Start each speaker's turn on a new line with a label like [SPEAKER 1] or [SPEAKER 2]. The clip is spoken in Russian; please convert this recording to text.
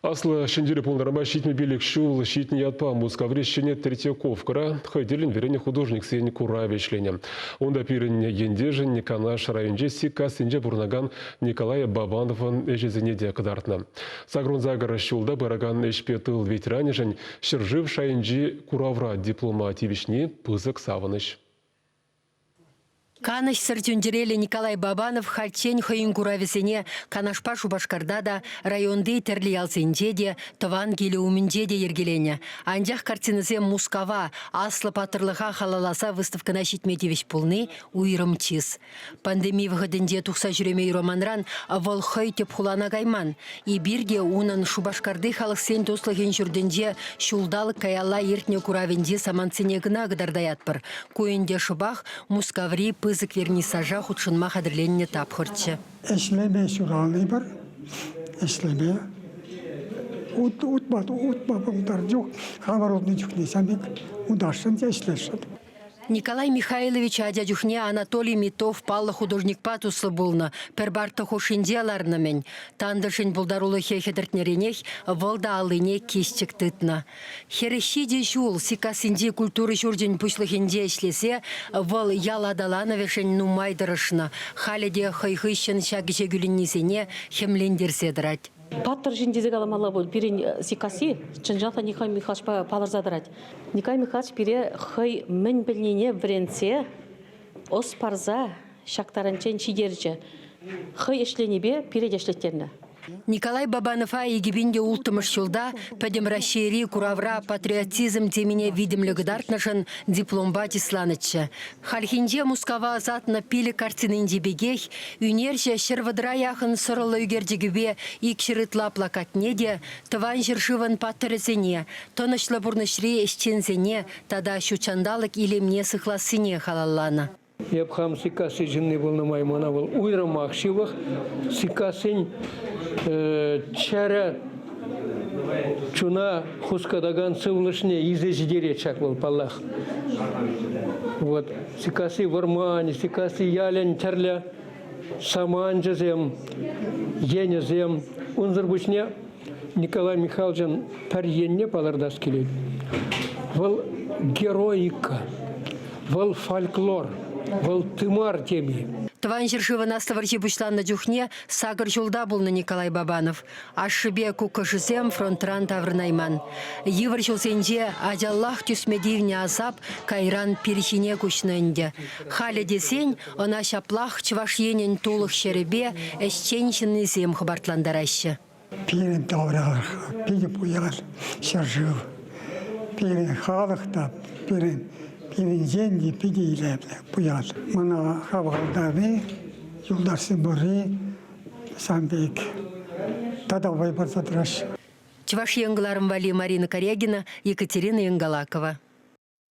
[SPEAKER 1] Аслы шендері пулнарама шитме билік шул, шитне ятпа мускаврещене Третьяковкара, хайделин верене художник сен Куравичлене. Онда пирен ендежен Никанаш районже сика сенже бурнаган Николая Бабановын эжезене де кыдартна. Сагрунзагара шулда бараган эшпетыл ветеранежен шыржыв шайынжи Куравра дипломативишне пызык савыныш.
[SPEAKER 2] Канаш сыртюндерели Николай Бабанов хальчень хойын куравесене канашпа Шубашкардада районды терли ялсенде тыван келі уміндеде ергелене. Анжақ картинызе Мускава аслы патырлыға халаласа выставкана шитметевеш пулны уйрым чиз. Пандемия вғыдынде тұқса жүремей романран вол хой теп хулана гайман. И бирге унын Шубашкарды халық сен тослығын жүрдінде шулдалық каялла ертне куравенде саманцене гына гыдардаятпыр. Койынде шубах Мускаври пызык вернисажа худшынма қадірленіне тапқыртшы.
[SPEAKER 3] Эшлеме шуралный бар, эшлеме. Утма бұлдар жоқ, хабародны жүхне сәмек, удашын эшлешін.
[SPEAKER 2] Николай Михайлович адядюхне Анатолий Митов паллы художник патуслы болны, пербарты хошинделарны мен. Тандышын бұлдарулы хехедіртнеренех волда алыне кестік тытна. Херещиде жул сикасынде культуры жүрден пүшліхінде ішлесе, вол яладалановешен нумайдырышны, халеде хайхыщын шагыше гүліннесене хемлендерседірать.
[SPEAKER 4] Паттыр жиндезек аламалы бол, бірін сикаси, чынжалта Николай Михайлович палырзадырать. Николай Михайлович бире хай мен білнене вренце, ос парза, шактаранчен чидерче. Хай эшленебе перед эшлеттеріне.
[SPEAKER 2] Николай Бабанова егибинде ултымыш жылда пәдем расшири куравра патриотизм темене видимлігі дартнышын дипломба тисланычы. Халхинде Мускава азатына пилі картинынде бегех, үнерже шырвыдыра яхын сұрылы үгердегібе икшірытла плакатне де, тыван жыршывын паттырызене, тонышлы бұрнышри эшчензене, тада шучандалық илемне сықласыне халалланы.
[SPEAKER 5] Епхам сикасы жинны болны маймана бол уйрамақ шивах, сикасын чара чуна хускадаган сывлышне изе жидере чак бол паллах. Вот сикасы вармани, сикасы ялен терля, саман жезем, енезем, унзырбучне Николай Михайлович парьенне палардас келет. Вол героика, вол фольклор. Вол тымар теми.
[SPEAKER 2] Тван жыршывын астыварчи бучланна дюхне сагыр жолда болны Николай Бабанов. Ашшыбе кукашызем фронтран таврнайман. Йывыр жолсенде адяллах түсмедивне азап кайран перечине кучнынде. Халі десен, она шаплах чвашенен тулых шеребе эшченшінні зем хабартландарашы.
[SPEAKER 3] Пирен таврағыр, пирен пуяр, шаржыв. Пирен халықта, пирен зенде пидейлі бұяд. Мұна қабғалдары, юлдарсы бұры, самбек, тадавай барзадыраш.
[SPEAKER 2] Чваш Яңгаларым Вали Марина Корягина, Екатерина Янгалакова.